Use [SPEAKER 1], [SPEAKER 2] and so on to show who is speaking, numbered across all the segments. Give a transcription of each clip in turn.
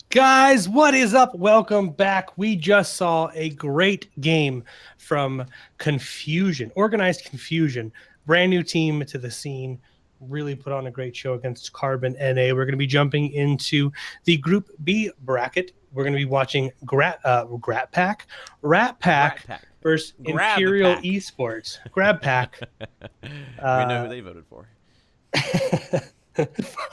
[SPEAKER 1] Guys, what is up? Welcome back. We just saw a great game from Confusion, Organized Confusion, brand new team to the scene. Really put on a great show against Carbon NA. We're going to be jumping into the Group B bracket. We're going to be watching Ratpack
[SPEAKER 2] Ratpack.
[SPEAKER 1] versus
[SPEAKER 2] Grab
[SPEAKER 1] Imperial
[SPEAKER 2] pack.
[SPEAKER 1] Esports. Grab Pack.
[SPEAKER 2] We know who
[SPEAKER 1] Uh,
[SPEAKER 2] they voted for.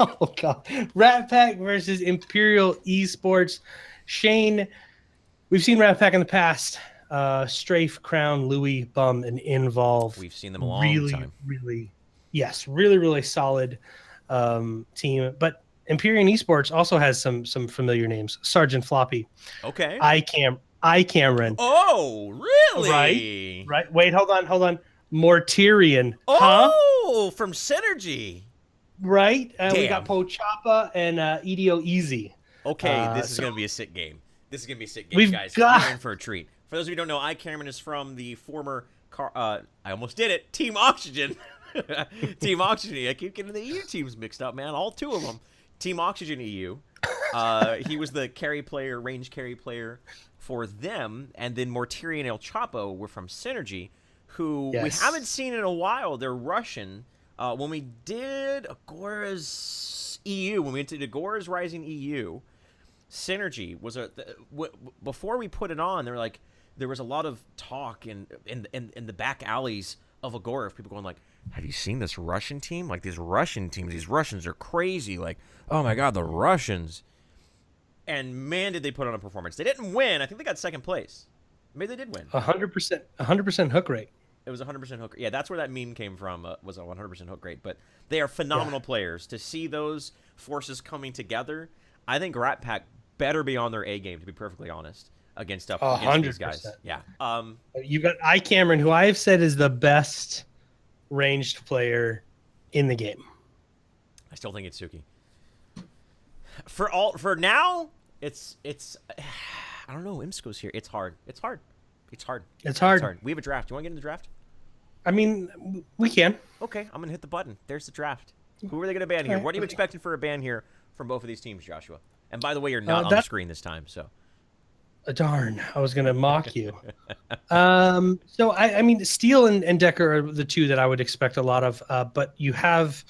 [SPEAKER 1] oh god, Rat Pack versus Imperial Esports. Shane, we've seen Rat Pack in the past. Strafe, Crown, Louis, Bum, and Involve.
[SPEAKER 2] We've seen them a long time.
[SPEAKER 1] Yes, really solid team. But Imperial Esports also has some familiar names. Sergeant Floppy,
[SPEAKER 2] Okay.
[SPEAKER 1] I Cameron,
[SPEAKER 2] Oh,
[SPEAKER 1] right,
[SPEAKER 2] really?
[SPEAKER 1] right. Wait, hold on. Mortirian, huh?
[SPEAKER 2] Oh, from Synergy.
[SPEAKER 1] Right. We got
[SPEAKER 2] Damn.
[SPEAKER 1] Pochapa and EDO Easy.
[SPEAKER 2] Okay, this is
[SPEAKER 1] So
[SPEAKER 2] going to be a sick game. This is going to be a sick game,
[SPEAKER 1] we've
[SPEAKER 2] guys. You're
[SPEAKER 1] got
[SPEAKER 2] in for a treat. For those of you who don't know, I Cameron is from the former I almost did it. Team Oxygen. Team Oxygen. I keep getting the EU teams mixed up, man. All two of them. Team Oxygen EU. He was the range carry player for them, and then Mortiri and El Chapo were from Synergy, who we
[SPEAKER 1] yes.
[SPEAKER 2] haven't seen in a while. They're Russian. When we did Agora's EU, when we did Agora's Rising EU, Synergy was before we put it on. There was a lot of talk in the back alleys of Agora of people going like, "Have you seen this Russian team? Like these Russian teams, these Russians are crazy. Like, oh my god, the Russians." And man, did they put on a performance. They didn't win. I think they got second place. Maybe they did win.
[SPEAKER 1] 100% hook rate.
[SPEAKER 2] It was 100% hook. Yeah, that's where that meme came from. Was a 100% hook rate. But they are phenomenal players. To see those forces coming together, I think Ratpack better be on their A game. To be perfectly honest, against these guys. Yeah.
[SPEAKER 1] You got I Cameron, who I've said is the best ranged player in the game.
[SPEAKER 2] I still think it's Suki. For now, it's. I don't know. Imsco's here. It's hard. It's hard. We have a draft. You want to get in the draft?
[SPEAKER 1] I mean, we can.
[SPEAKER 2] Okay, I'm gonna hit the button. There's the draft. Who are they gonna ban here? What are you expecting for a ban here from both of these teams, Joshua? And by the way, you're not on the screen this time, so.
[SPEAKER 1] Darn, I was gonna mock you. So I mean, Steel and Decker are the two that I would expect a lot of. But you have,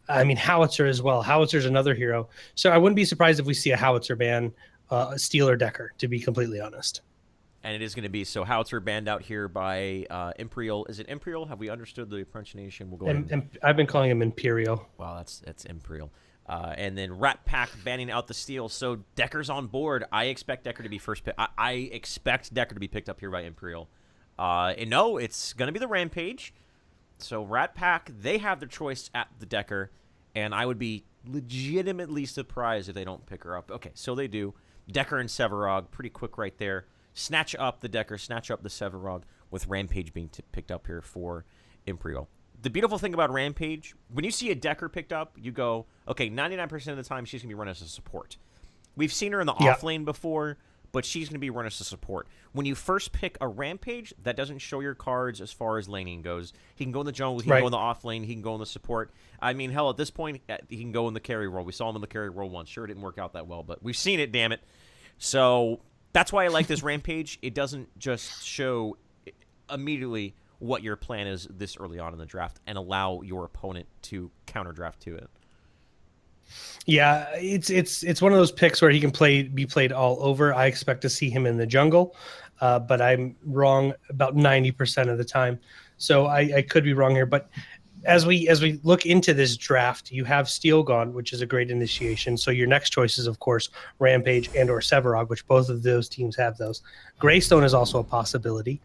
[SPEAKER 1] I mean, Howitzer as well. Howitzer's another hero, so I wouldn't be surprised if we see a Howitzer ban, Steel or Decker. To be completely honest.
[SPEAKER 2] And it is going to be so Howitzer banned out here by Empyreal. Is it Empyreal? Have we understood the pronunciation? We'll go ahead.
[SPEAKER 1] I've been calling him Imperial.
[SPEAKER 2] Wow, that's Empyreal. And then Ratpack banning out the Steel. So Decker's on board. I expect Decker to be first pick. I expect Decker to be picked up here by Imperial. And no, it's going to be the Rampage. So Ratpack, they have their choice at the Decker. And I would be legitimately surprised if they don't pick her up. Okay, so they do. Decker and Severog, pretty quick right there. Snatch up the Decker, snatch up the Severog, with Rampage being picked up here for Imperial. The beautiful thing about Rampage, when you see a Decker picked up, you go, okay, 99% of the time she's going to be run as a support. We've seen her in the off lane before, but she's going to be run as a support. When you first pick a Rampage, that doesn't show your cards as far as laning goes. He can go in the jungle, he can go in the off lane, he can go in the support. I mean, hell, at this point, he can go in the carry role. We saw him in the carry role once. Sure, it didn't work out that well, but we've seen it, damn it. So that's why I like this Rampage. It doesn't just show immediately what your plan is this early on in the draft and allow your opponent to counter draft to it.
[SPEAKER 1] Yeah, it's one of those picks where he can be played all over. I expect to see him in the jungle, but I'm wrong about 90% of the time. So I could be wrong here, but as we look into this draft, you have Steel gone, which is a great initiation. So your next choice is, of course, Rampage and or Severog, which both of those teams have those. Greystone is also a possibility.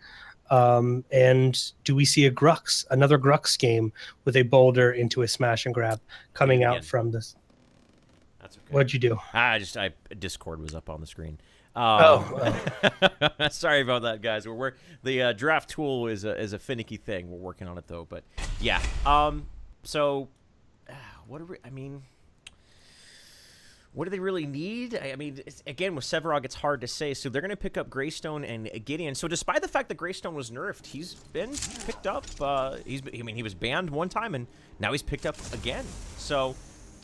[SPEAKER 1] And do we see another Grux game with a boulder into a smash and grab coming out from this?
[SPEAKER 2] That's okay.
[SPEAKER 1] What'd you do?
[SPEAKER 2] Discord was up on the screen.
[SPEAKER 1] Oh.
[SPEAKER 2] Sorry about that, guys. The draft tool is a finicky thing. We're working on it though, but yeah. So what do they really need? I mean, again, with Severog, it's hard to say. So they're going to pick up Greystone and Gideon. So despite the fact that Greystone was nerfed, he's been picked up. He was banned one time, and now he's picked up again. So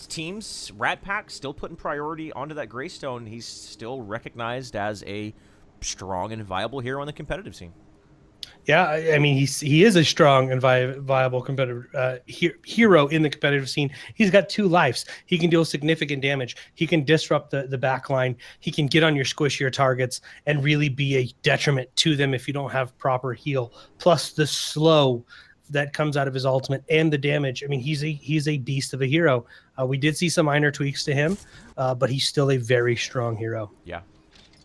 [SPEAKER 2] teams, Ratpack still putting priority onto that Greystone. He's still recognized as a strong and viable hero on the competitive scene.
[SPEAKER 1] Yeah, I mean, he is a strong and viable competitive hero in the competitive scene. He's got 2 lives. He can deal significant damage. He can disrupt the back line. He can get on your squishier targets and really be a detriment to them if you don't have proper heal. Plus the slow that comes out of his ultimate and the damage. I mean, he's a beast of a hero. We did see some minor tweaks to him, but he's still a very strong hero.
[SPEAKER 2] Yeah.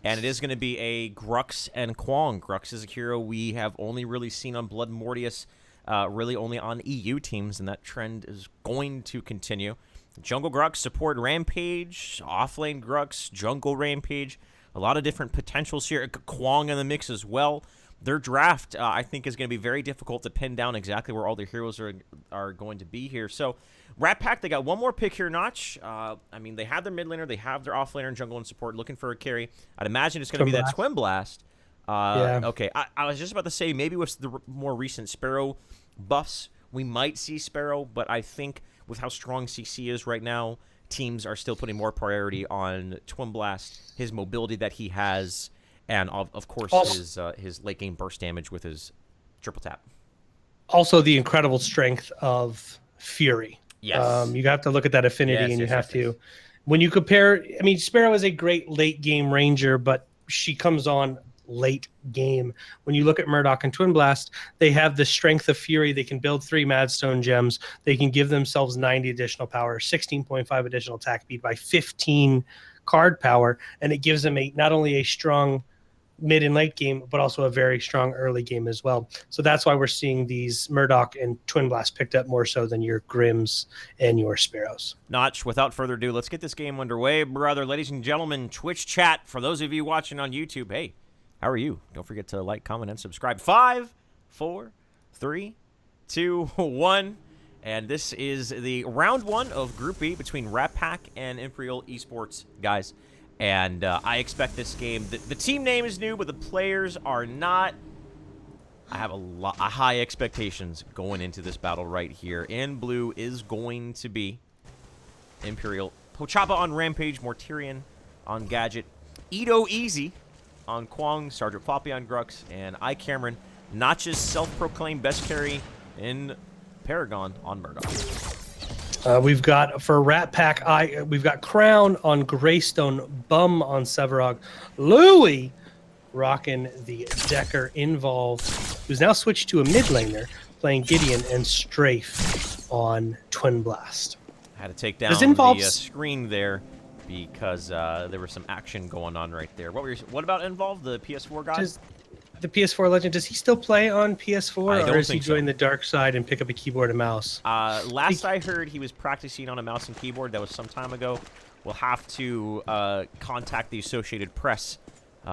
[SPEAKER 2] And it is going to be a Grux and Kwong. Grux is a hero we have only really seen on Blood Mortius, really only on EU teams, and that trend is going to continue. Jungle Grux, support Rampage, offlane Grux, jungle Rampage, a lot of different potentials here. Kwong in the mix as well. Their draft, I think, is going to be very difficult to pin down exactly where all their heroes are going to be here. So, Ratpack, they got one more pick here, Notch. I mean, they have their mid laner, they have their off laner and jungle and support, looking for a carry. I'd imagine it's going to be that Twin Blast.
[SPEAKER 1] Yeah.
[SPEAKER 2] Okay, I was just about to say, maybe with the more recent Sparrow buffs, we might see Sparrow, but I think with how strong CC is right now, teams are still putting more priority on Twin Blast, his mobility that he has, and of course his late game burst damage with his triple tap.
[SPEAKER 1] Also, the incredible strength of Fury.
[SPEAKER 2] Yes.
[SPEAKER 1] You have to look at that affinity, and you have to, when you compare, I mean, Sparrow is a great late game ranger, but she comes on late game. When you look at Murdoch and Twin Blast, they have the strength of Fury. They can build 3 Madstone gems. They can give themselves 90 additional power, 16.5 additional attack speed by 15 card power, and it gives them not only a strong mid and late game, but also a very strong early game as well. So that's why we're seeing these Murdoch and Twin Blast picked up more so than your Grims and your Sparrows.
[SPEAKER 2] Notch, without further ado, let's get this game underway, brother. Ladies and gentlemen, Twitch chat, for those of you watching on YouTube, hey, how are you? Don't forget to like, comment, and subscribe. 5, 4, 3, 2, 1. And this is the round 1 of Group B between Ratpack and Empyreal Esports, guys. And I expect this game. The team name is new, but the players are not. I have a high expectations going into this battle right here. In blue is going to be Empyreal. Pochapa on Rampage, Mortarion on Gadget, Ito Easy on Kwong, Sergeant Floppy on Grux, and I Cameron, Notch's self-proclaimed best carry in Paragon on Murdoch.
[SPEAKER 1] We've got, for Ratpack, we've got Crown on Greystone, Bum on Severog, Louis rocking the Decker Involved, who's now switched to a mid laner, playing Gideon, and Strafe on Twin Blast.
[SPEAKER 2] I had to take down the screen there because there was some action going on right there. What about Involved, the PS4 guy?
[SPEAKER 1] The PS4 legend, does he still play on PS4, or does he join the dark side and pick up a keyboard and mouse?
[SPEAKER 2] Last I heard, he was practicing on a mouse and keyboard. That was some time ago. We'll have to contact the Associated Press,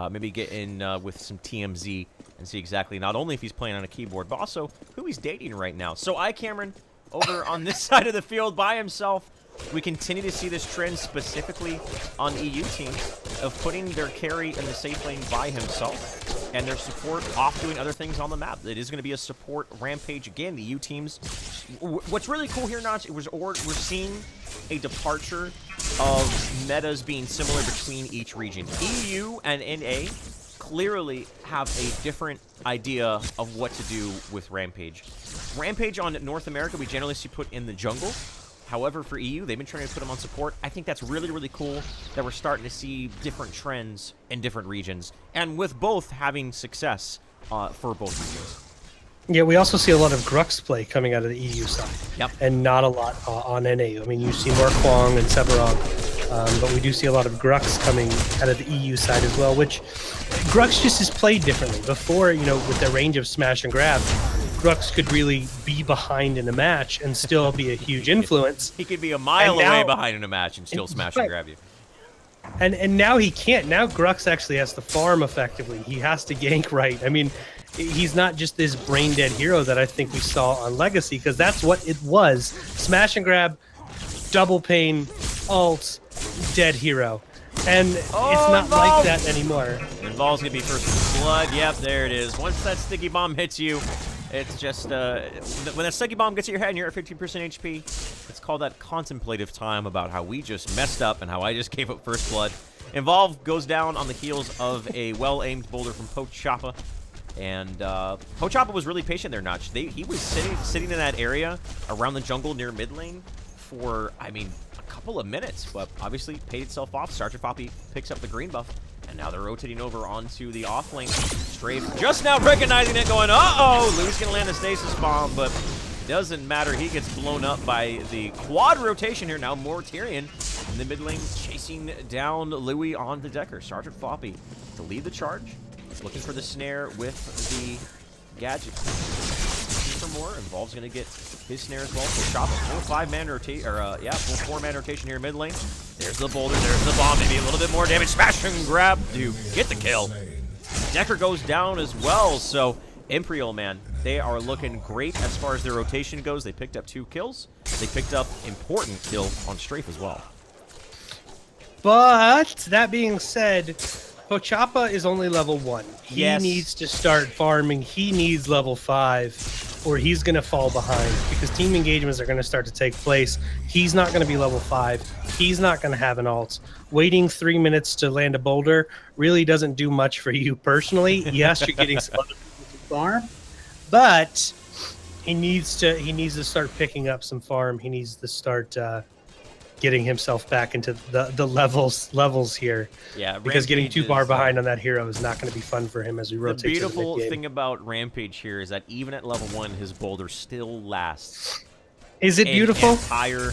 [SPEAKER 2] maybe get in with some TMZ and see exactly not only if he's playing on a keyboard, but also who he's dating right now. So Cameron, over on this side of the field by himself. We continue to see this trend specifically on EU teams of putting their carry in the safe lane by himself and their support off doing other things on the map. It is going to be a support Rampage again. The EU teams. What's really cool here, Notch, we're seeing a departure of metas being similar between each region. EU and NA clearly have a different idea of what to do with Rampage. Rampage on North America, we generally see put in the jungle. However, for EU, they've been trying to put them on support. I think that's really, really cool that we're starting to see different trends in different regions, and with both having success for both regions.
[SPEAKER 1] Yeah, we also see a lot of Grux play coming out of the EU side.
[SPEAKER 2] Yep. And
[SPEAKER 1] not a lot on NA. I mean, you see more Kwong and Severog, but we do see a lot of Grux coming out of the EU side as well, which Grux just is played differently. Before, with the range of smash and grab, Grux could really be behind in a match and still be a huge influence.
[SPEAKER 2] He could be a mile away behind in a match and still smash and grab you.
[SPEAKER 1] And now he can't. Now Grux actually has to farm effectively. He has to gank right. I mean, he's not just this brain-dead hero that I think we saw on Legacy, because that's what it was. Smash and grab, double pane, ult, dead hero. And it's not like that anymore.
[SPEAKER 2] Involved's going to be first with blood. Yep, there it is. Once that sticky bomb hits you, It's just, when a Psyche Bomb gets to your head and you're at 15% HP, it's called that contemplative time about how we just messed up and how I just gave up first blood. Involve goes down on the heels of a well-aimed boulder from Pochapa. And Pochapa was really patient there, Notch. He was sitting in that area around the jungle near mid lane for, I mean, a couple of minutes, but obviously paid itself off. Sergeant Floppy picks up the green buff. And now they're rotating over onto the off lane. Strafe just now recognizing it, going, uh-oh! Louis gonna land a stasis bomb, but doesn't matter. He gets blown up by the quad rotation here. Now Mortarion in the mid lane chasing down Louis on the Decker. Sergeant Floppy to lead the charge. Looking for the snare with the gadget. Looking for more. Involve's gonna get his snare as well. So Chop full 5-man rotation, or full 4-man rotation here mid lane. There's the boulder, there's the bomb, maybe a little bit more damage. Smash and grab to get the kill. Decker goes down as well, so Empyreal, man, they are looking great as far as their rotation goes. They picked up 2 kills. They picked up important kill on Strafe as well.
[SPEAKER 1] But that being said, Pochapa is only level 1. He
[SPEAKER 2] Yes.
[SPEAKER 1] needs to start farming. He needs level 5, or he's going to fall behind because team engagements are going to start to take place. He's not going to be level 5. He's not going to have an ult. Waiting 3 minutes to land a boulder really doesn't do much for you personally. Yes, you're getting some other people to farm, but he needs to start picking up some farm. He needs to start getting himself back into the levels here.
[SPEAKER 2] Yeah,
[SPEAKER 1] because getting
[SPEAKER 2] Rampage
[SPEAKER 1] too far
[SPEAKER 2] is,
[SPEAKER 1] behind on that hero is not going to be fun for him as we
[SPEAKER 2] The
[SPEAKER 1] rotate to the
[SPEAKER 2] beautiful
[SPEAKER 1] mid-game.
[SPEAKER 2] thing about Rampage here is that even at level 1, his boulder still lasts.
[SPEAKER 1] Is it
[SPEAKER 2] an
[SPEAKER 1] beautiful?
[SPEAKER 2] entire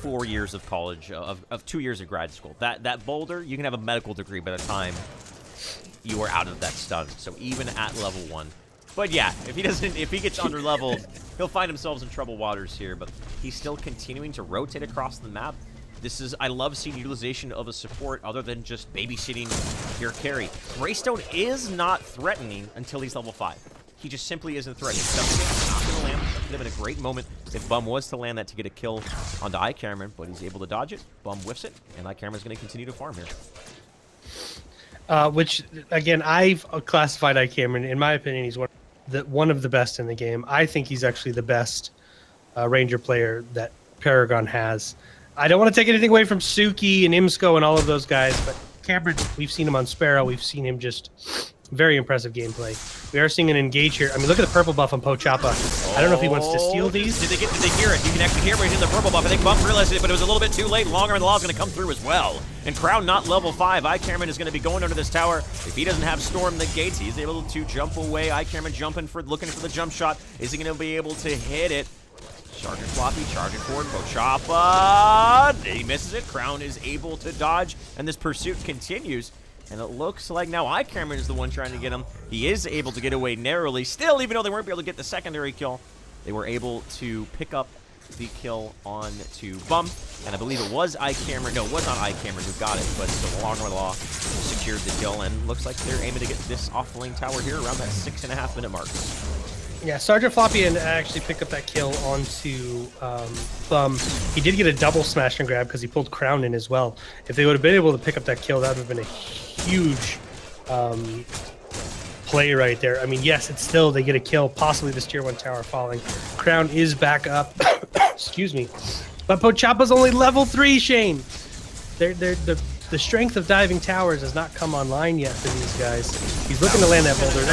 [SPEAKER 2] 4 years of college, of 2 years of grad school. That boulder, you can have a medical degree by the time you are out of that stun. So even at level 1. But yeah, if he gets under leveled, he'll find himself in troubled waters here. But he's still continuing to rotate across the map. I love seeing utilization of a support other than just babysitting your carry. Greystone is not threatening until he's level 5. He just simply isn't threatening. Something's not going to land. That could have been a great moment if Bum was to land that to get a kill onto iCameron, but he's able to dodge it. Bum whiffs it, and iCameron's going to continue to farm here.
[SPEAKER 1] Which, again, I've classified iCameron. In my opinion, he's one of the best in the game. I think he's actually the best Ranger player that Paragon has. I don't want to take anything away from Suki and Imsco and all of those guys, but Cameron, we've seen him on Sparrow. We've seen him just very impressive gameplay. We are seeing an engage here. I mean, look at the purple buff on Pochapa. I don't know if he wants to steal these.
[SPEAKER 2] Did they hear it? You can actually hear it in the purple buff. I think Bum realized it, but it was a little bit too late. Longer and the law is going to come through as well. And Crown not level 5. iCameron is going to be going under this tower. If he doesn't have Storm the gates, he's able to jump away. iCameron looking for the jump shot. Is he going to be able to hit it? Charging Floppy, charging forward, Pochapa. He misses it. Crown is able to dodge, and this pursuit continues. And it looks like now iCameron is the one trying to get him. He is able to get away narrowly. Still, even though they weren't able to get the secondary kill, they were able to pick up the kill on to Bum. And I believe it was iCameron. No, it was not iCameron who got it, but the Longer Law secured the kill. And looks like they're aiming to get this off-lane tower here around that 6.5-minute mark.
[SPEAKER 1] Yeah, Sergeant Floppy actually picked up that kill onto Bum. He did get a double smash and grab because he pulled Crown in as well. If they would have been able to pick up that kill, that would have been a huge play right there. I mean, yes, it's still, they get a kill, possibly this tier 1 tower falling. Crown is back up. Excuse me. But Pochapa's only level 3, Shane. The strength of diving towers has not come online yet for these guys. He's looking to land that boulder.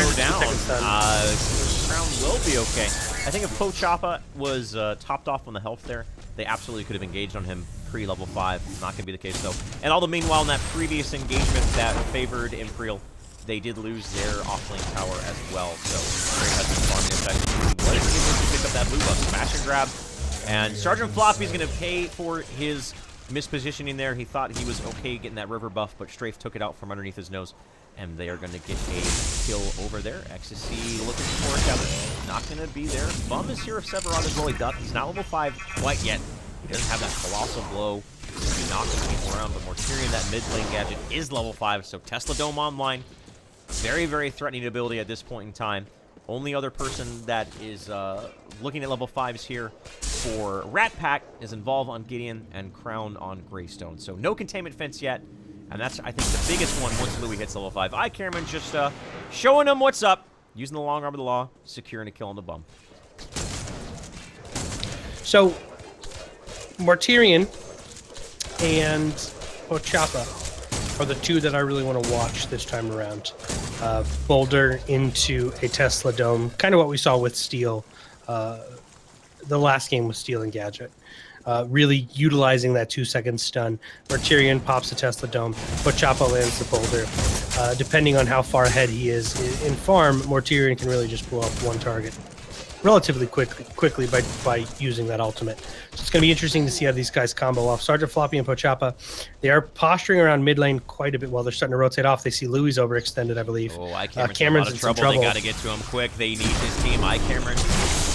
[SPEAKER 2] Crown will be okay. I think if Pochapa was topped off on the health there, they absolutely could have engaged on him pre-level 5. Not going to be the case, though. And all the meanwhile, in that previous engagement that favored Empyreal, they did lose their off-lane tower as well. So, Drake has been farming effectively. What is he able to pick up that blue buff? Smash and grab. And Sergeant Floppy's going to pay for his mispositioning there. He thought he was okay getting that river buff, but Strafe took it out from underneath his nose. And they are going to get a kill over there. Ecstasy looking for it. Not going to be there. Bum is here of Severon as well. He's not level 5 quite yet. He doesn't have that colossal blow. He's knocking people around, but Mortarion, that mid lane gadget, is level 5. So Tesla Dome online. Very, very threatening ability at this point in time. Only other person that is looking at level 5s here for Ratpack is Involve on Gideon and Crown on Greystone. So no containment fence yet. And that's, I think, the biggest one once Louis hits level 5. iCameron just showing him what's up. Using the long arm of the law, securing a kill on the bum.
[SPEAKER 1] So, Mortarion and Ochapa are the two that I really want to watch this time around. Boulder into a Tesla Dome, kind of what we saw with Steel, the last game with Steel and Gadget. Really utilizing that 2-second stun. Mortarion pops a Tesla Dome, Ochapa lands the Boulder. Depending on how far ahead he is in farm, Mortarion can really just blow up one target relatively quickly by using that ultimate. So it's going to be interesting to see how these guys combo off. Sergeant Floppy and Pochapa, they are posturing around mid lane quite a bit while they're starting to rotate off. They see Louis overextended, I believe.
[SPEAKER 2] Oh, Cameron's in some trouble. They got to get to him quick. They need his team. Cameron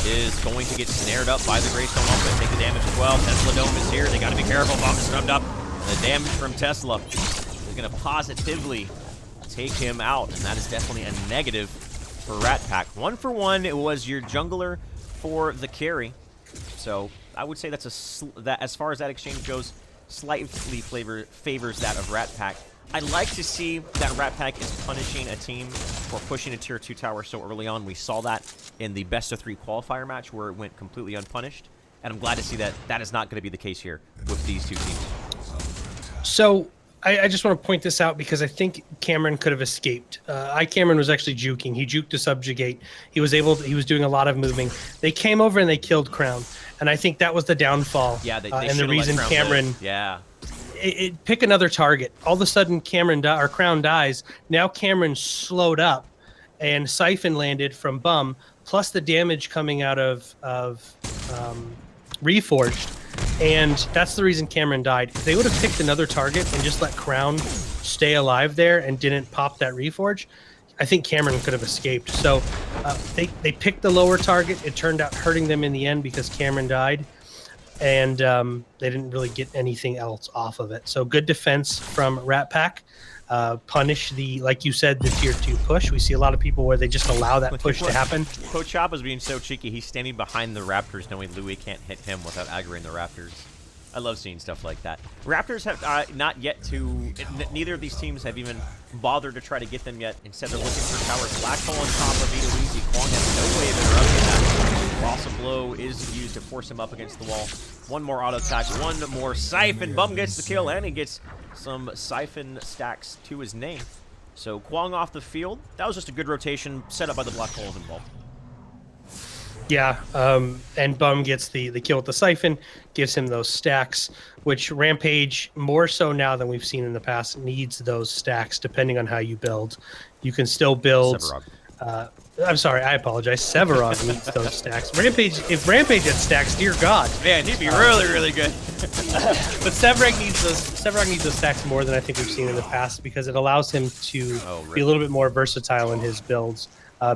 [SPEAKER 2] is going to get snared up by the Greystone ultimate. Take the damage as well. Tesla Dome is here. They got to be careful. Bomb is snubbed up. And the damage from Tesla is going to positively take him out, and that is definitely a negative for Ratpack. 1 for 1, it was your jungler for the carry. So I would say that's that as far as that exchange goes, slightly favors that of Ratpack. I'd like to see that Ratpack is punishing a team for pushing a tier 2 tower so early on. We saw that in the best of 3 qualifier match where it went completely unpunished, and I'm glad to see that that is not going to be the case here with these two teams.
[SPEAKER 1] So I just want to point this out because I think Cameron could have escaped. Cameron was actually juking. He juked to subjugate. He was doing a lot of moving. They came over and they killed Crown, and I think that was the downfall.
[SPEAKER 2] Yeah, they
[SPEAKER 1] and the reason Cameron.
[SPEAKER 2] Live. Yeah.
[SPEAKER 1] Pick another target. All of a sudden, Crown dies. Now Cameron slowed up, and Siphon landed from Bum, plus the damage coming out of Reforged. And that's the reason Cameron died. If they would have picked another target and just let Crown stay alive there and didn't pop that Reforge, I think Cameron could have escaped. So they picked the lower target. It turned out hurting them in the end because Cameron died. And they didn't really get anything else off of it. So good defense from Ratpack. Punish like you said, the tier 2 push. We see a lot of people where they just allow that push to happen.
[SPEAKER 2] Pochapa's being so cheeky. He's standing behind the Raptors knowing Louis can't hit him without aggroing the Raptors. I love seeing stuff like that. Raptors have not yet neither of these teams have even bothered to try to get them yet. Instead, they're looking for towers. Black hole on top of Vito Easy. Kwong has no way of interrupting that. Awesome blow is used to force him up against the wall. One more auto attack, one more Siphon. Bum gets the kill, and he gets some Siphon stacks to his name. So Kwong off the field. That was just a good rotation set up by the black holes involved.
[SPEAKER 1] Yeah, and Bum gets the kill with the Siphon, gives him those stacks, which Rampage, more so now than we've seen in the past, needs those stacks depending on how you build. You can still build... I'm sorry, I apologize. Severog needs those stacks. If Rampage had stacks, dear God.
[SPEAKER 2] Man, he'd be really, really good.
[SPEAKER 1] But Severog needs those stacks more than I think we've seen in the past because it allows him to be a little bit more versatile in his builds.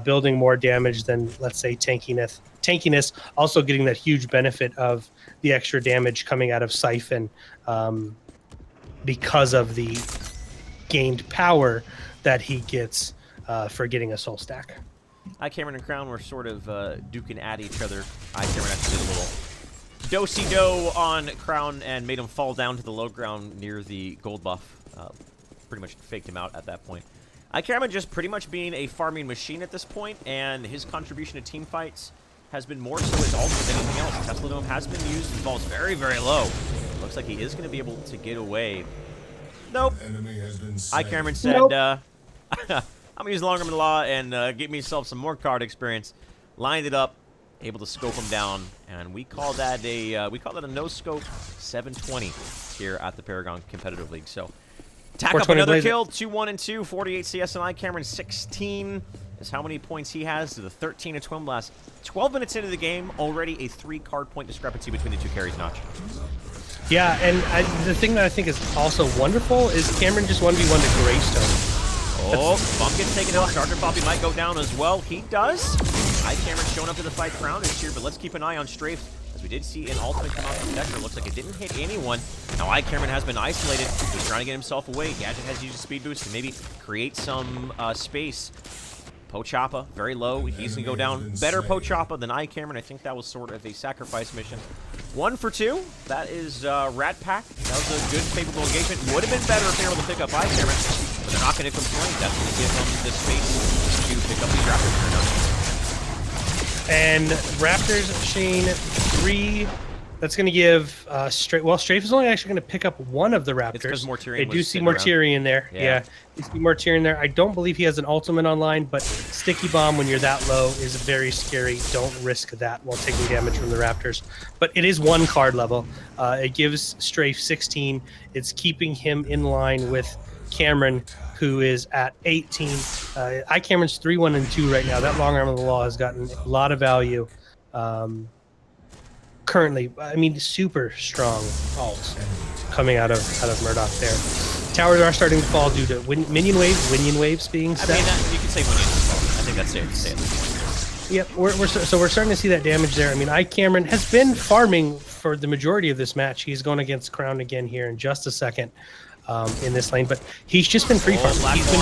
[SPEAKER 1] Building more damage than, let's say, tankiness, also getting that huge benefit of the extra damage coming out of Siphon because of the gained power that he gets for getting a soul stack.
[SPEAKER 2] Cameron and Crown were sort of duking at each other. Cameron actually did a little do-si-do on Crown and made him fall down to the low ground near the gold buff. Pretty much faked him out at that point. Cameron just pretty much being a farming machine at this point, and his contribution to team fights has been more so his ult than anything else. Tesla Dome has been used. The ball's very, very low. Looks like he is going to be able to get away. Nope. Cameron said, nope. I'm going to use the long arm of the law and get myself some more card experience. Lined it up, able to scope him down, and we call that a no-scope 720 here at the Paragon Competitive League. So, tack up another kill, 2-1 and 2, 48 CS and Cameron 16 is how many points he has to the 13 of Twin Blast. 12 minutes into the game, already a 3-card point discrepancy between the two carries, Notch.
[SPEAKER 1] Yeah, and the thing that I think is also wonderful is Cameron just 1v1 to Greystone.
[SPEAKER 2] Oh, Bump gets taken out. Sergeant Poppy might go down as well. He does. Cameron showing up to the fight. Crown is here, but let's keep an eye on Strafe. As we did see an ultimate come out from Decker. Looks like it didn't hit anyone. Now Cameron has been isolated. He's trying to get himself away. Gadget has used a speed boost to maybe create some space. Pochapa, very low. He's going to go down. Better Pochapa than Cameron. I think that was sort of a sacrifice mission. 1 for 2. That is Ratpack. That was a good, favorable engagement. Would have been better if they were able to pick up Cameron. but they're not going to complain. That's going to give them the space to pick up these Raptors.
[SPEAKER 1] And Raptors, Shane, 3. That's going to give Strafe. Well, Strafe is only actually going to pick up one of the Raptors.
[SPEAKER 2] It's because Mortarion.
[SPEAKER 1] They do see Mortarion there.
[SPEAKER 2] Yeah.
[SPEAKER 1] You see Mortarion there. I don't believe he has an ultimate online, but Sticky Bomb when you're that low is very scary. Don't risk that while taking damage from the Raptors. But it is 1 card level. It gives Strafe 16. It's keeping him in line with Cameron, who is at 18. Cameron's 3-1 and 2 right now. That long arm of the law has gotten a lot of value. Currently, I mean, super strong ults coming out of Murdoch there. Towers are starting to fall due to minion waves being set.
[SPEAKER 2] I mean, you can say minions fall. I think that's safe to say.
[SPEAKER 1] Yep, we're starting to see that damage there. I mean, Cameron has been farming for the majority of this match. He's going against Crown again here in just a second in this lane, but he's just been free farming.
[SPEAKER 2] He's been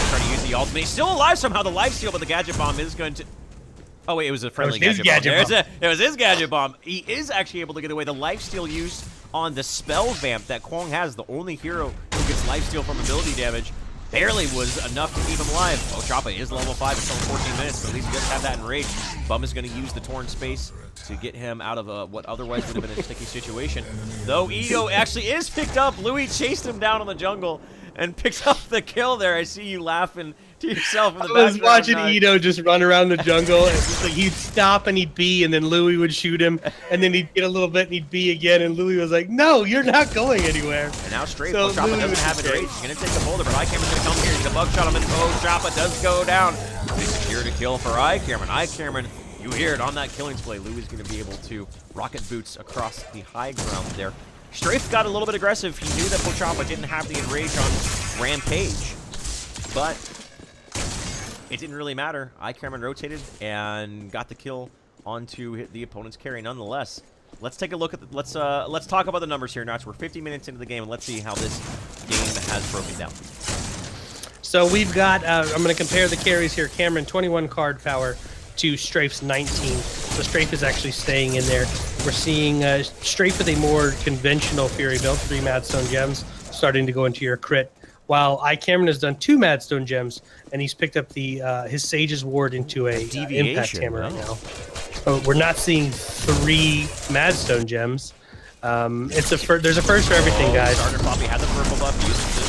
[SPEAKER 2] trying to use the ultimate. He's still alive somehow. The lifesteal, but the gadget bomb is going to. Oh wait, it was a friendly gadget bomb. It was his gadget bomb. He is actually able to get away. The lifesteal used on the spell vamp that Kwong has, the only hero who gets lifesteal from ability damage, barely was enough to keep him alive. Ochapa is level 5. It's only 14 minutes, but at least he does have that enrage. Bum is going to use the torn space to get him out of what otherwise would have been a sticky situation. Though Ito actually is picked up. Louis chased him down in the jungle and picks up the kill there. I see you laughing to yourself in the background.
[SPEAKER 1] I was watching Ito just run around the jungle, and he'd stop and he'd B, and then Louis would shoot him, and then he'd get a little bit and he'd B again, and Louis was like, "No, you're not going anywhere."
[SPEAKER 2] And now straight, Ochapa doesn't have it rage. He's going to take the boulder, but iCameron's going to come here. He's a bug shot him, and Ochapa does go down. They secure a kill for iCameron. iCameron, you hear it on that killing display. Louis is going to be able to rocket boots across the high ground there. Strafe got a little bit aggressive. He knew that Ochapa didn't have the enrage on Rampage, but it didn't really matter. iCameron rotated and got the kill onto the opponent's carry nonetheless. Let's take a look at let's talk about the numbers here, Notch. We're 50 minutes into the game, and let's see how this game has broken down.
[SPEAKER 1] So we've got I'm going to compare the carries here. Cameron 21 card power to Strafe's 19. So Strafe is actually staying in there. We're seeing Strafe with a more conventional Fury build, 3 Madstone Gems, starting to go into your crit, while iCameron has done 2 Madstone Gems, and he's picked up the his Sage's Ward into a Impact Hammer right now. So we're not seeing 3 Madstone Gems. There's a first for everything, guys.
[SPEAKER 2] Starter Floppy had the purple buff.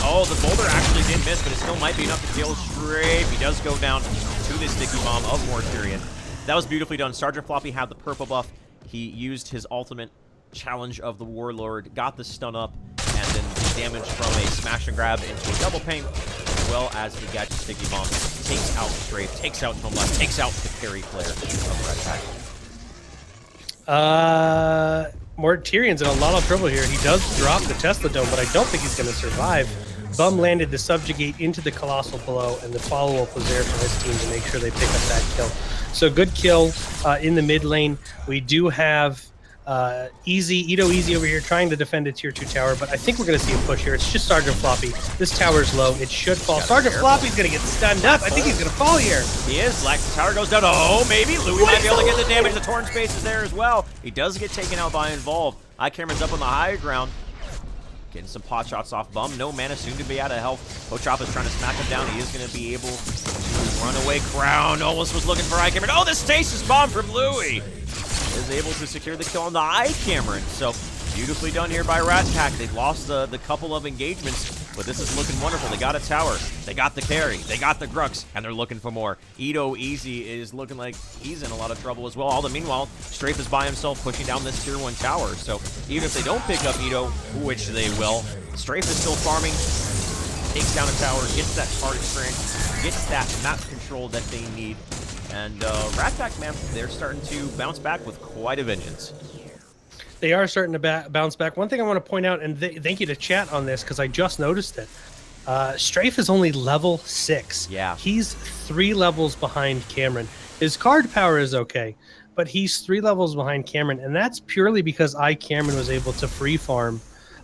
[SPEAKER 2] The boulder actually did miss, but it still might be enough to kill Strafe. He does go down to the sticky bomb of Mortarion. That was beautifully done. Sergeant Floppy had the purple buff. He used his ultimate challenge of the Warlord, got the stun up, and then the damage from a smash and grab into a double paint, as well as the gadget sticky bomb takes out Strafe, takes out Tomblast, takes out the carry player of Ratpack.
[SPEAKER 1] Mortarion's in a lot of trouble here. He does drop the Tesla Dome, but I don't think he's going to survive. Bum landed the Subjugate into the Colossal below, and the follow-up was there for his team to make sure they pick up that kill. So good kill in the mid lane. We do have Ito Easy over here trying to defend a tier 2 tower, but I think we're going to see a push here. It's just Sergeant Floppy. This tower's low. It should fall. Sergeant Floppy's going to get stunned up. I think he's going to fall here.
[SPEAKER 2] He is. Black tower goes down. Oh, maybe. Louis might be able to get the damage. The torn space is there as well. He does get taken out by Involve. iCameron's up on the high ground. Getting some pot shots off Bum. No mana, soon to be out of health. Ochapa is trying to smack him down. He is going to be able to run away. Crown almost was looking for iCameron. Oh, the stasis bomb from Louis is able to secure the kill on the iCameron. So beautifully done here by Ratpack. They've lost the couple of engagements, but this is looking wonderful. They got a tower, they got the carry, they got the Grux, and they're looking for more. Ito Easy is looking like he's in a lot of trouble as well. All the meanwhile, Strafe is by himself pushing down this tier 1 tower. So even if they don't pick up Ito, which they will, Strafe is still farming, takes down a tower, gets that target strength, gets that map control that they need. And Ratpack, man, they're starting to bounce back with quite a vengeance.
[SPEAKER 1] They are starting to bounce back. One thing I want to point out, and thank you to chat on this because I just noticed it. Strafe is only level 6.
[SPEAKER 2] Yeah.
[SPEAKER 1] He's 3 levels behind Cameron. His card power is okay, but he's 3 levels behind Cameron, and that's purely because iCameron was able to free farm,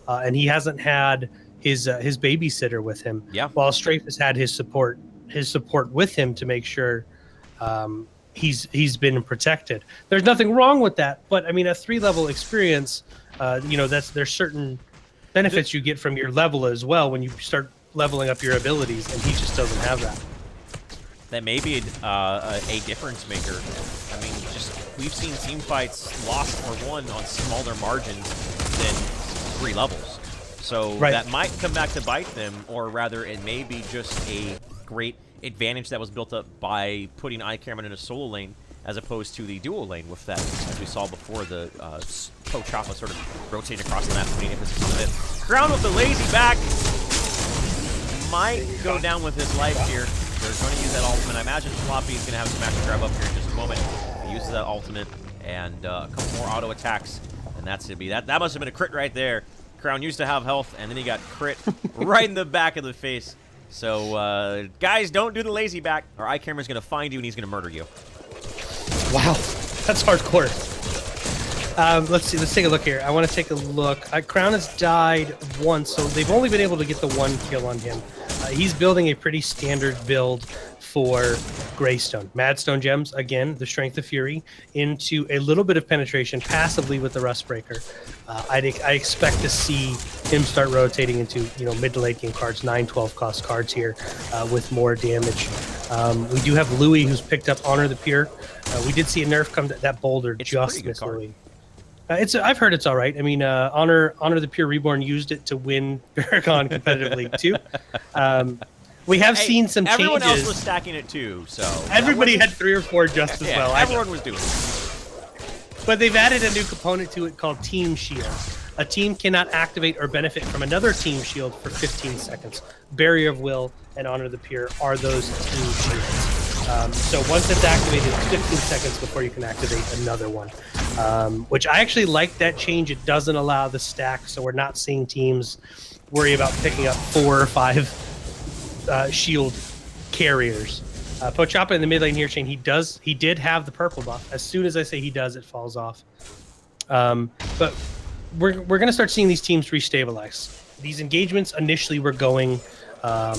[SPEAKER 1] and he hasn't had his babysitter with him.
[SPEAKER 2] Yeah.
[SPEAKER 1] While Strafe has had his support with him to make sure he's been protected. There's nothing wrong with that, but I mean, a 3-level experience, there's certain benefits you get from your level as well when you start leveling up your abilities, and he just doesn't have that.
[SPEAKER 2] That may be a difference maker. I mean, we've seen team fights lost or won on smaller margins than 3 levels. So that might come back to bite them, or rather, it may be just a great advantage that was built up by putting iCameron in a solo lane as opposed to the dual lane with that, as we saw before, the Pochapa sort of rotating across the map, putting emphasis on it. Crown with the lazy back might go down with his life here. They're going to use that ultimate. I imagine Floppy is going to have a smash grab up here in just a moment. He uses that ultimate and a couple more auto attacks, and that's to be that. That must have been a crit right there. Crown used to have health, and then he got crit right in the back of the face. So, guys, don't do the lazy back, or iCameron's going to find you and he's going to murder you.
[SPEAKER 1] Wow, that's hardcore. Let's see. Let's take a look here. I want to take a look. Crown has died once, so they've only been able to get the 1 kill on him. He's building a pretty standard build for Greystone. Madstone Gems, again, the Strength of Fury, into a little bit of penetration passively with the Rustbreaker. I expect to see him start rotating into, mid to late game cards, 9-12 cost cards here with more damage. We do have Louis, who's picked up Honor the Pure. We did see a nerf come to that boulder, just missed Louis. I've heard it's all right. I mean, Honor the Pure Reborn used it to win Paragon Competitive League too. We have seen some changes.
[SPEAKER 2] Everyone else was stacking it too, so
[SPEAKER 1] everybody had 3 or 4 just as well.
[SPEAKER 2] Everyone was doing it.
[SPEAKER 1] But they've added a new component to it called Team Shield. A team cannot activate or benefit from another team shield for 15 seconds. Barrier of Will and Honor the Pure are those team shields. So once it's activated, it's 15 seconds before you can activate another one. Which I actually like that change. It doesn't allow the stack, so we're not seeing teams worry about picking up 4 or 5 shield carriers. Pochapa in the mid lane here, Shane, he did have the purple buff. As soon as I say he does, it falls off. But we're going to start seeing these teams restabilize. These engagements initially were going on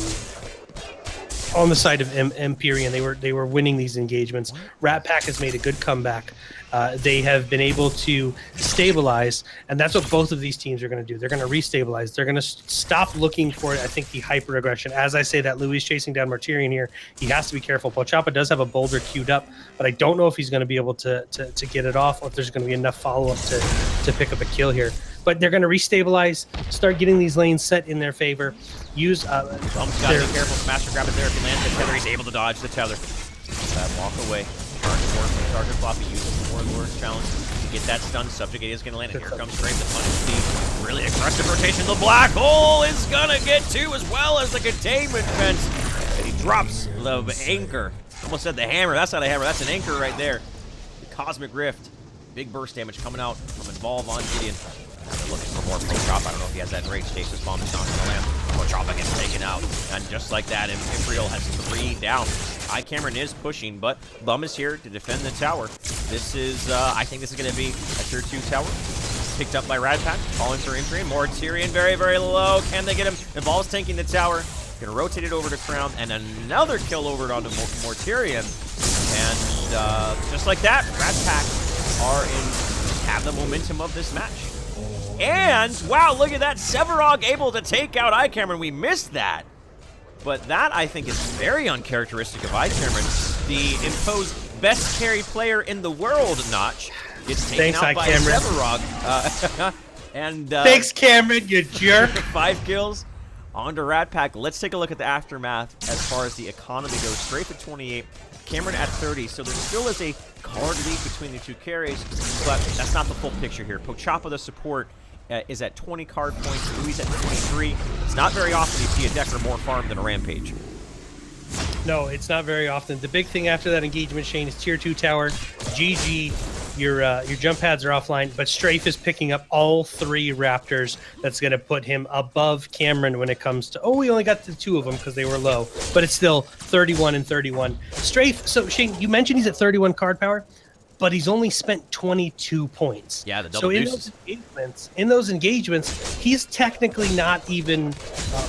[SPEAKER 1] the side of Empyreal. They were winning these engagements. Ratpack has made a good comeback. They have been able to stabilize, and that's what both of these teams are going to do. They're going to restabilize. They're going to stop looking for, I think, the hyper aggression. As I say that, Louis chasing down Martyrion here. He has to be careful. Pochapa does have a boulder queued up, but I don't know if he's going to be able to get it off, or if there's going to be enough follow-up to pick up a kill here. But they're going to restabilize, start getting these lanes set in their favor. Use
[SPEAKER 2] gotta be careful. Smash or grab it there. If he lands the tether, he's able to dodge the tether. That walk away. Target Floppy uses the Warlord's challenge to get that stun. Subjugate is going to land, and here comes Grave, the punish speed. Really aggressive rotation. The black hole is going to get 2, as well as the containment fence. And he drops the anchor. Almost said the hammer. That's not a hammer. That's an anchor right there. The Cosmic Rift. Big burst damage coming out from Involve on Gideon. They're looking for more Pochapa. I don't know if he has that enraged Stasis bomb. It's not going to land. Pochapa gets taken out. And just like that, Empyreal has 3 down. iCameron is pushing, but Bum is here to defend the tower. This is, I think this is going to be a tier 2 tower. Picked up by Ratpack. Falling through Empyreal. Mortarion very, very low. Can they get him? Involve's tanking the tower. Going to rotate it over to Crown. And another kill over onto Mortarion. And just like that, Ratpack have the momentum of this match. And, wow, look at that. Sevarog able to take out iCameron. We missed that. But that, I think, is very uncharacteristic of iCameron. The imposed best carry player in the world, Notch, gets taken out by Sevarog. Thanks,
[SPEAKER 1] Cameron, you jerk.
[SPEAKER 2] 5 kills onto Ratpack. Let's take a look at the aftermath as far as the economy goes. Strafe at 28, Cameron at 30. So there still is a card lead between the 2 carries, but that's not the full picture here. Pochapa, the support, is at 20 card points. Louis at 23. It's not very often you see a Decker more farmed than a Rampage.
[SPEAKER 1] No, it's not very often. The big thing after that engagement, Shane, is tier 2 tower. GG. Your jump pads are offline, but Strafe is picking up all 3 Raptors. That's going to put him above Cameron when it comes to... Oh, we only got the 2 of them because they were low, but it's still 31 and 31. Strafe, so Shane, you mentioned he's at 31 card power, but he's only spent 22 points.
[SPEAKER 2] Yeah, the double deuces.
[SPEAKER 1] In those engagements, he's technically not even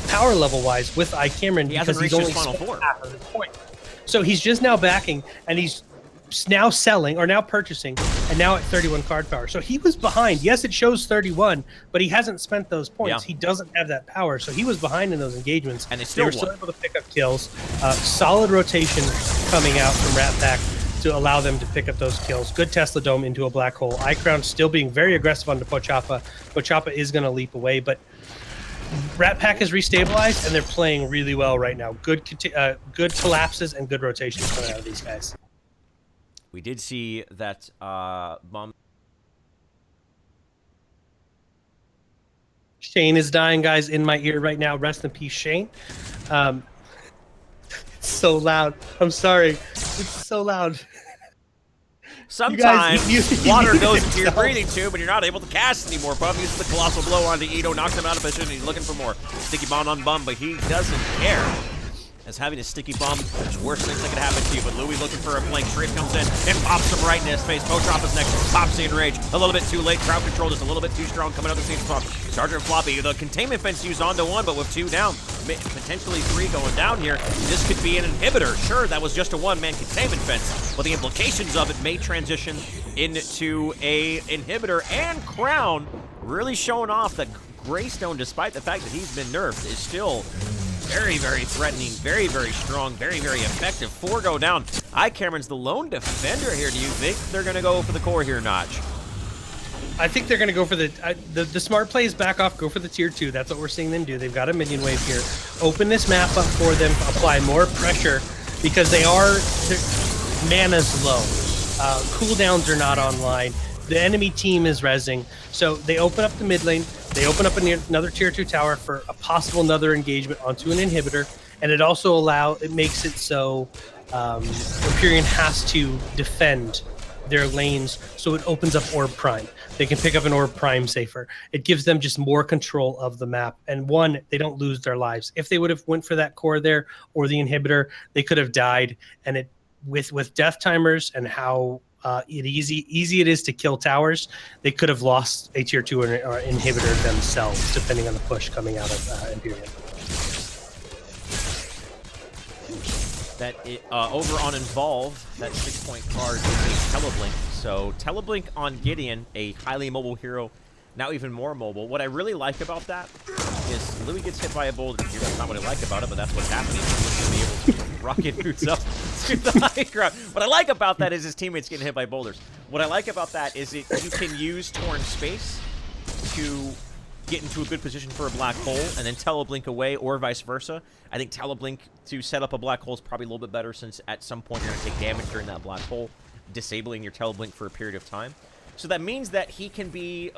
[SPEAKER 1] power level-wise with iCameron because he's only spent half of his point. So he's just now backing, and he's now selling, or now purchasing, and now at 31 card power. So he was behind. Yes, it shows 31, but he hasn't spent those points.
[SPEAKER 2] Yeah.
[SPEAKER 1] He doesn't have that power, so he was behind in those engagements.
[SPEAKER 2] And they were
[SPEAKER 1] still able to pick up kills. Solid rotation coming out from Ratpack to allow them to pick up those kills. Good Tesla Dome into a black hole. iCrown still being very aggressive onto Pochapa. Pochapa is going to leap away, but Ratpack is restabilized, and they're playing really well right now. Good collapses and good rotations coming out of these guys.
[SPEAKER 2] We did see that bomb.
[SPEAKER 1] Shane is dying, guys, in my ear right now. Rest in peace, Shane. It's so loud. I'm sorry. It's so loud.
[SPEAKER 2] Sometimes
[SPEAKER 1] you
[SPEAKER 2] water goes into your breathing tube and you're not able to cast anymore. Bum uses the colossal blow onto Ito, knocks him out of position. He's looking for more. Sticky bomb on Bum, but he doesn't care. As having a sticky bomb, there's worse things that could happen to you. But Louis looking for a flank. Shriek comes in and pops him right in his face. Pochop is next. Pops the enrage. A little bit too late. Crowd control just a little bit too strong coming up the scene spot. Sergeant Floppy, the containment fence used onto one, but with 2 down. Potentially 3 going down here. This could be an inhibitor. Sure, that was just a 1-man containment fence, but the implications of it may transition into a inhibitor. And Crown really showing off that Greystone, despite the fact that he's been nerfed, is still very, very threatening, very, very strong, very, very effective. 4 go down. Cameron's the lone defender here. Do you think they're going to go for the core here, Notch?
[SPEAKER 1] I think they're going to go for the smart play is back off, go for the tier 2. That's what we're seeing them do. They've got a minion wave here. Open this map up for them, apply more pressure, because their mana's low. Cooldowns are not online. The enemy team is rezzing. So they open up the mid lane. They open up another tier 2 tower for a possible another engagement onto an inhibitor. And it also makes it so Empyrean has to defend their lanes, so it opens up Orb Prime. They can pick up an Orb Prime safer. It gives them just more control of the map. And one, they don't lose their lives. If they would have went for that core there or the inhibitor, they could have died. And it with death timers and how easy it is to kill towers, they could have lost a tier 2 or inhibitor themselves, depending on the push coming out of Empyrean.
[SPEAKER 2] That over on Involve, that 6-point card is a Teleblink. So Teleblink on Gideon, a highly mobile hero, now even more mobile. What I really like about that is Louis gets hit by a boulder here. That's not what I like about it, but that's what's happening. He's going to be able to rocket boots up to the high ground. What I like about that is his teammates getting hit by boulders. What I like about that is you can use Torn Space to get into a good position for a black hole and then Teleblink away, or vice versa. I think Teleblink to set up a black hole is probably a little bit better, since at some point you're going to take damage during that black hole, disabling your Teleblink for a period of time. So that means that he can be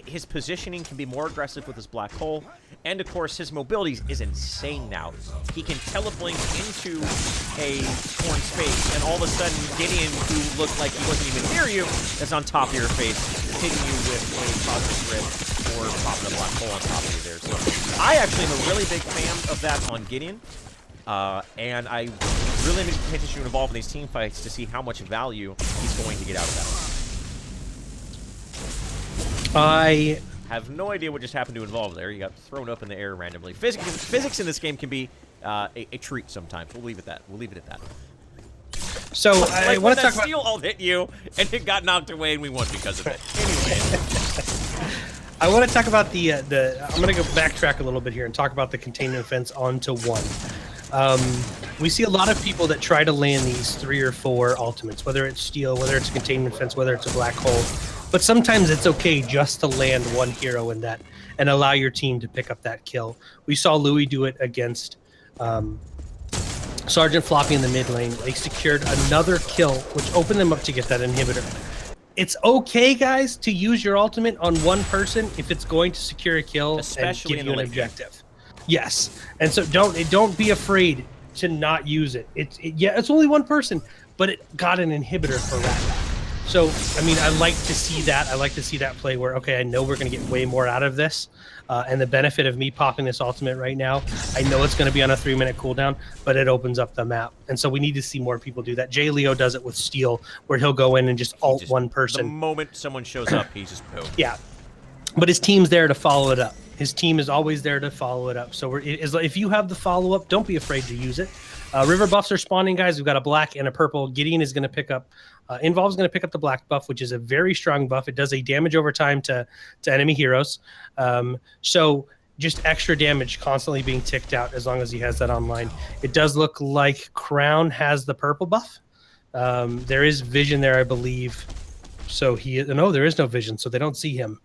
[SPEAKER 2] his positioning can be more aggressive with his black hole, and of course his mobility is insane now. He can teleblink into a torn space, and all of a sudden Gideon, who looked like he wasn't even near you, is on top of your face, hitting you with a cosmic rip or popping a black hole on top of you there. So I actually am a really big fan of that on Gideon. And I really need to pay attention to involve in these team fights to see how much value he's going to get out of that.
[SPEAKER 1] I
[SPEAKER 2] have no idea what just happened to Involve there. You got thrown up in the air randomly. Physics in this game can be a treat sometimes. We'll leave it at that. We'll leave it at that.
[SPEAKER 1] So I want to talk about
[SPEAKER 2] steel all hit you, and it got knocked away, and we won because of it. Anyway.
[SPEAKER 1] I want to talk about the I'm going to go backtrack a little bit here and talk about the containment fence onto 1. We see a lot of people that try to land these 3 or 4 ultimates, whether it's steel, whether it's a containment fence, whether it's a black hole. But sometimes it's okay just to land one hero in that and allow your team to pick up that kill. We saw Louis do it against Sergeant Floppy in the mid lane. They secured another kill, which opened them up to get that inhibitor. It's okay, guys, to use your ultimate on one person if it's going to secure a kill, especially and give you an objective. Yes, and so don't be afraid to not use it. It's only one person, but it got an inhibitor for Ratpack. So, I mean, I like to see that. I like to see that play where, okay, I know we're going to get way more out of this. And the benefit of me popping this ultimate right now, I know it's going to be on a 3-minute cooldown, but it opens up the map. And so we need to see more people do that. Jay Leo does it with Steel, where he'll go in and just ult one person.
[SPEAKER 2] The moment someone shows up, he's just boom.
[SPEAKER 1] Yeah. But his team's there to follow it up. His team is always there to follow it up. So if you have the follow up, don't be afraid to use it. River buffs are spawning, guys. We've got a black and a purple. Gideon is going to pick up. Involve's going to pick up the black buff, which is a very strong buff. It does a damage over time to enemy heroes. So just extra damage constantly being ticked out as long as he has that online. It does look like Crown has the purple buff. There is vision there, I believe. So no, there is no vision, so they don't see him.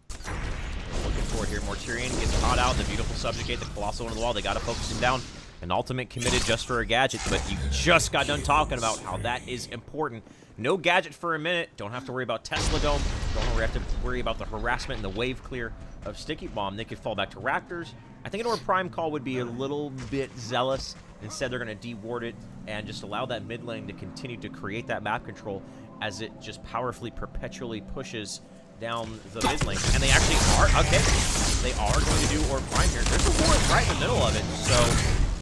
[SPEAKER 2] Looking forward here. Mortarion gets caught out. The beautiful subjugate, the Colossal into the wall. They got to focus him down. An ultimate committed just for a gadget, but you just got done talking about how that is important. No gadget for a minute. Don't have to worry about Tesla Dome. Don't have to worry about the harassment and the wave clear of Sticky Bomb. They could fall back to Raptors. I think an Orb Prime call would be a little bit zealous. Instead, they're going to deward it and just allow that mid lane to continue to create that map control as it just powerfully, perpetually pushes down the mid lane. And they actually are, okay, they are going to do Orb Prime here. There's a ward right in the middle of it, so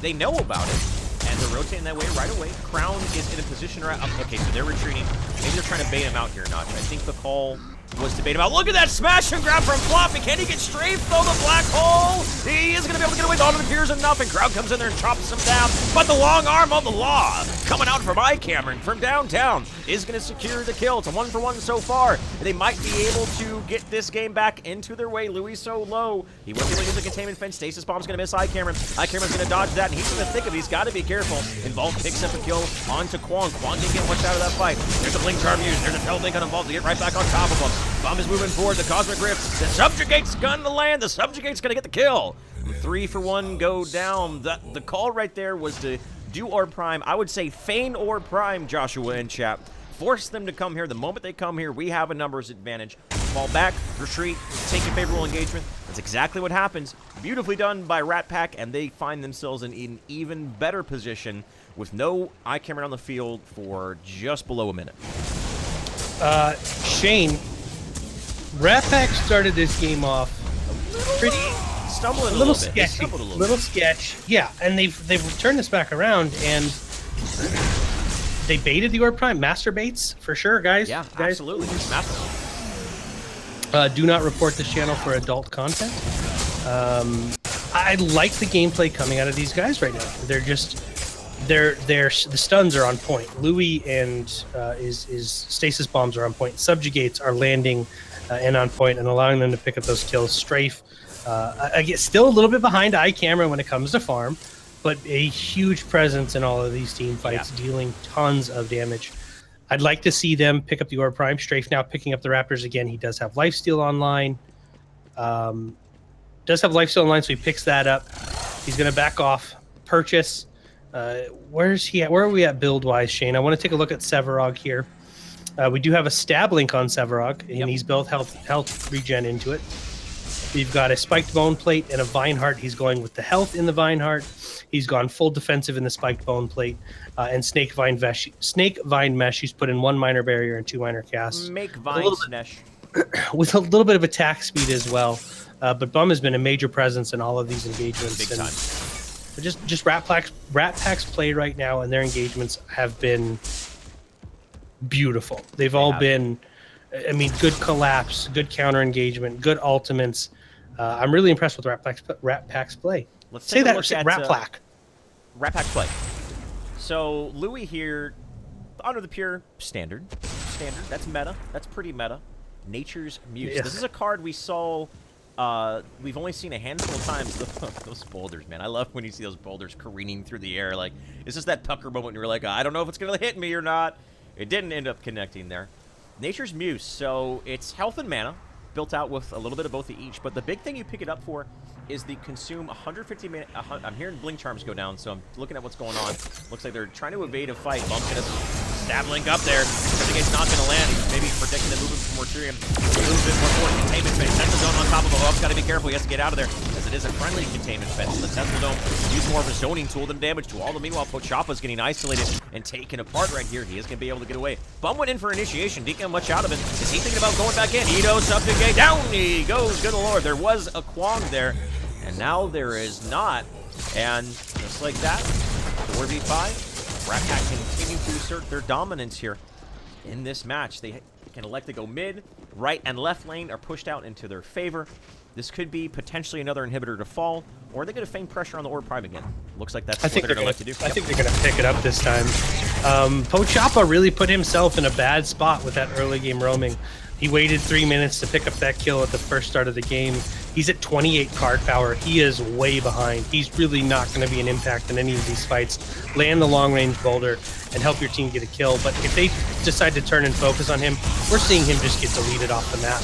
[SPEAKER 2] they know about it, and they're rotating that way right away. Crown is in a position right up. Okay, so they're retreating. Maybe they're trying to bait him out here, Notch. I think the call was to bait him out. Look at that smash and grab from Floppy. Can he get strafed though? The black hole. He is going to be able to get away. The Autumn Appears enough, and Crowd comes in there and chops him down. But the long arm of the law coming out from Cameron from downtown is going to secure the kill. It's a 1-for-1 so far. They might be able to get this game back into their way. Louis so low. He won't be able to use the containment fence. Stasis Bomb's going to miss Cameron. Cameron's going to dodge that, and he's going to think of it. He's got to be careful. Involved picks up a kill onto Kwon. Kwon didn't get much out of that fight. There's a blink charm used. There's a Hellblink on Involved to get right back on top of him. Bomb is moving forward. The Cosmic Rift. The Subjugate's gun to land. The Subjugate's going to get the kill. 3-for-1 go down. The call right there was to do Orb Prime. I would say feign Orb Prime, Joshua and chat. Force them to come here. The moment they come here, we have a numbers advantage. Fall back, retreat, take a favorable engagement. That's exactly what happens. Beautifully done by Ratpack, and they find themselves in an even better position with no Cameron on the field for just below a minute.
[SPEAKER 1] Shane, Ratpack started this game off pretty
[SPEAKER 2] stumbling a little bit.
[SPEAKER 1] Sketchy, little sketch. Yeah, and they've turned this back around, and they baited the Orb Prime. Master baits for sure, guys.
[SPEAKER 2] Yeah,
[SPEAKER 1] guys,
[SPEAKER 2] absolutely. Master.
[SPEAKER 1] Do not report this channel for adult content. I like the gameplay coming out of these guys right now. They're just the stuns are on point. Louis and is Stasis Bombs are on point. Subjugates are landing and on point and allowing them to pick up those kills. Strafe, I get still a little bit behind Camera when it comes to farm, but a huge presence in all of these team fights, dealing tons of damage. I'd like to see them pick up the Orb Prime. Strafe now picking up the Raptors again. He does have Lifesteal online. So he picks that up. He's going to back off. Purchase. Where's he at? Where are we at build-wise, Shane? I want to take a look at Sevarog here. We do have a stab link on Sevarog, and he's built health regen into it. We've got a Spiked Bone Plate and a Vine Heart. He's going with the health in the Vine Heart. He's gone full defensive in the Spiked Bone Plate. And Snake Vine Mesh. He's put in 1 minor barrier and 2 minor casts.
[SPEAKER 2] Make Vine Mesh.
[SPEAKER 1] With a little bit of attack speed as well. But Bum has been a major presence in all of these engagements.
[SPEAKER 2] Big time.
[SPEAKER 1] Just Ratpack's play right now, and their engagements have been beautiful. They've all been, I mean, good collapse, good counter engagement, good ultimates. I'm really impressed with Ratpack's play.
[SPEAKER 2] Let's
[SPEAKER 1] say that.
[SPEAKER 2] Ratpack play. So Louis here, Honor the Pure, standard. That's meta. That's pretty meta. Nature's Muse.
[SPEAKER 1] Yes.
[SPEAKER 2] This is a card we saw. We've only seen a handful of times. Those boulders, man. I love when you see those boulders careening through the air. Like, it's just that pucker moment. You're like, I don't know if it's gonna hit me or not. It didn't end up connecting there. Nature's Muse. So it's health and mana, built out with a little bit of both of each. But the big thing you pick it up for is the consume 150 minute. I'm hearing blink charms go down, so I'm looking at what's going on. Looks like they're trying to evade a fight. Bump's gonna stab link up there. Subjugate's not gonna land. He's maybe protecting the movement from Mortarion. A little bit more forward. Containment fence. Tesla Dome on top of him. Bump's gotta be careful. He has to get out of there, as it is a friendly containment fence. The Tesla Dome use more of a zoning tool than damage tool. All the meanwhile, Pochapa's getting isolated and taken apart right here. He is gonna be able to get away. Bum went in for initiation. Didn't get much out of it. Is he thinking about going back in? Edo, Subjugate, down he goes. Good lord. There was a Kwong there. And now there is not. And just like that, 4v5, Ratpack continue to assert their dominance here in this match. They can elect to go mid, right, and left lane are pushed out into their favor. This could be potentially another inhibitor to fall, or they're going to feign pressure on the Orb Prime again. Looks like that's
[SPEAKER 1] I
[SPEAKER 2] what
[SPEAKER 1] think
[SPEAKER 2] they're going to like to do.
[SPEAKER 1] I think they're going to pick it up this time. Pochapa really put himself in a bad spot with that early game roaming. He waited 3 minutes to pick up that kill at the first start of the game. He's at 28 card power. He is way behind. He's really not going to be an impact in any of these fights. Land the long-range boulder and help your team get a kill. But if they decide to turn and focus on him, we're seeing him just get deleted off the map.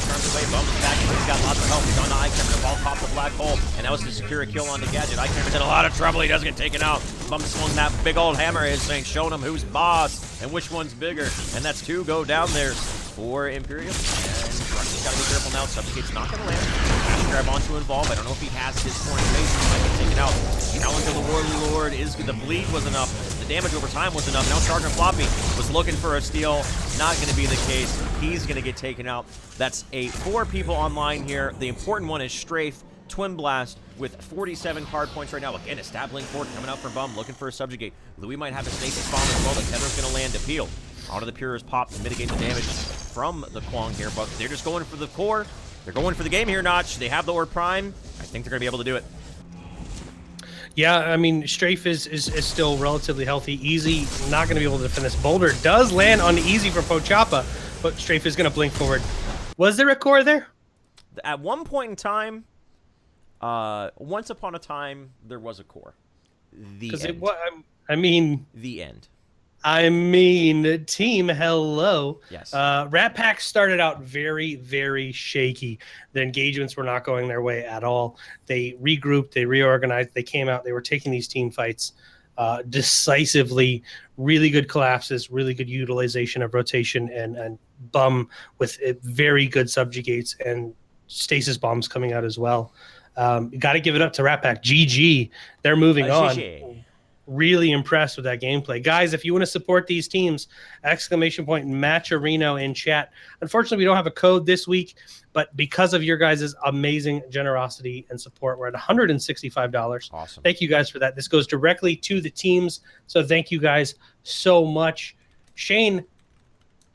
[SPEAKER 2] Turns away, Bum's back. He's got lots of help. He's on the eye camera. The ball popped the black hole, and that was to secure a kill on the Gadget. Eye camera's in a lot of trouble. He doesn't get taken out. Bum swung that big old hammer, is saying, showing him who's boss and which one's bigger. And that's 2 go down there for Empyreal. And Rusty's got to be careful now. Subjugate's not going to land. Flash grab onto Involve. I don't know if he has his corner base. He might get taken out. Challenge of the Warley Lord is the bleed was enough. The damage over time was enough. Now Sergeant Floppy was looking for a steal. Not going to be the case. He's going to get taken out. That's 4 people online here. The important one is Strafe, Twin Blast with 47 card points right now. Again, establishing forward, coming out for Bum, looking for a Subjugate. Louis might have a Stasis Bomb as well. The Tether's going to land Appeal. Onto the Purer's Pop to mitigate the damage from the Kwong here, but they're just going for the core. They're going for the game here, Notch. They have the Orb Prime. I think they're going to be able to do it.
[SPEAKER 1] Yeah, I mean, Strafe is still relatively healthy. Easy, not going to be able to defend this. Boulder does land on Easy for Pochapa, but Strafe is going to blink forward. Was there a core there?
[SPEAKER 2] At one point in time, once upon a time, there was a core. The end. The end.
[SPEAKER 1] I mean, team, hello.
[SPEAKER 2] Yes.
[SPEAKER 1] Ratpack started out very, very shaky. The engagements were not going their way at all. They regrouped, they reorganized, they came out, they were taking these team fights decisively. Really good collapses, really good utilization of rotation, and Bum with very good subjugates and stasis bombs coming out as well. You got to give it up to Ratpack. GG. They're moving on.
[SPEAKER 2] GG.
[SPEAKER 1] Really impressed with that gameplay. Guys, if you want to support these teams, ! Matcherino in chat. Unfortunately, we don't have a code this week, but because of your guys' amazing generosity and support, we're at $165.
[SPEAKER 2] Awesome.
[SPEAKER 1] Thank you guys for that. This goes directly to the teams, so thank you guys so much. Shane,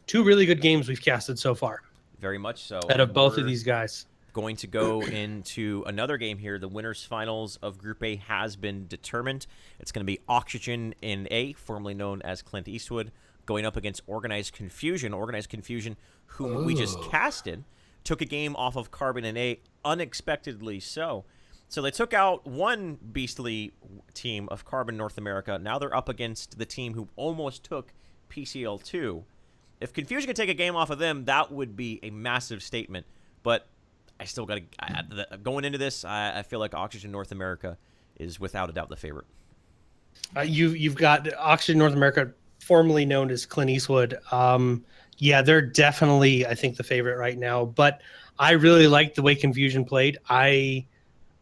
[SPEAKER 1] 2 really good games we've casted so far.
[SPEAKER 2] Very much so.
[SPEAKER 1] Out of both of these guys.
[SPEAKER 2] Going to go into another game here. The winners finals of Group A has been determined. It's going to be Oxygen in A, formerly known as Clint Eastwood, going up against Organized Confusion. Organized Confusion, whom we just casted, took a game off of Carbon in A, unexpectedly so. So they took out one beastly team of Carbon North America. Now they're up against the team who almost took PCL2. If Confusion could take a game off of them, that would be a massive statement. But I still got to going into this. I feel like Oxygen North America is without a doubt the favorite.
[SPEAKER 1] You've got Oxygen North America, formerly known as Clint Eastwood. Yeah, they're definitely, I think, the favorite right now. But I really like the way Confusion played. I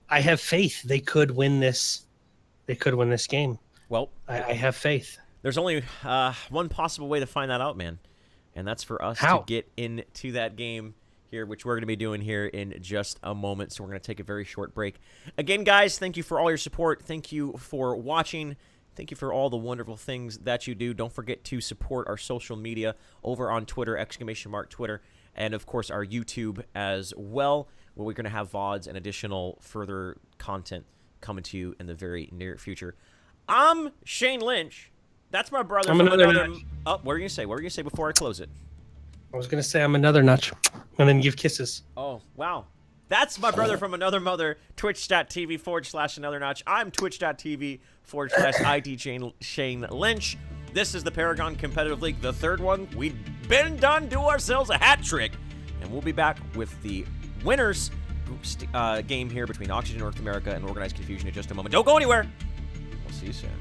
[SPEAKER 1] have faith they could win this. They could win this game.
[SPEAKER 2] Well,
[SPEAKER 1] I have faith.
[SPEAKER 2] There's only one possible way to find that out, man, and that's for us
[SPEAKER 1] How?
[SPEAKER 2] to get into that game here, which we're going to be doing here in just a moment. So we're going to take a very short break. Again, guys, thank you for all your support. Thank you for watching. Thank you for all the wonderful things that you do. Don't forget to support our social media over on Twitter, Twitter, and, of course, our YouTube as well, where we're going to have VODs and additional further content coming to you in the very near future. I'm Shane Lynch. That's my brother.
[SPEAKER 1] I'm another notch.
[SPEAKER 2] Oh, what were you going to say? What were you going to say before I close it?
[SPEAKER 1] I was going to say I'm another notch and then give kisses.
[SPEAKER 2] Oh, wow. That's my brother from another mother, twitch.tv/another notch. I'm twitch.tv/IT Shane Lynch. This is the Paragon Competitive League, the 3rd one. We've been done, do ourselves a hat trick. And we'll be back with the winners game here between Oxygen North America and Organized Confusion in just a moment. Don't go anywhere. We'll see you soon.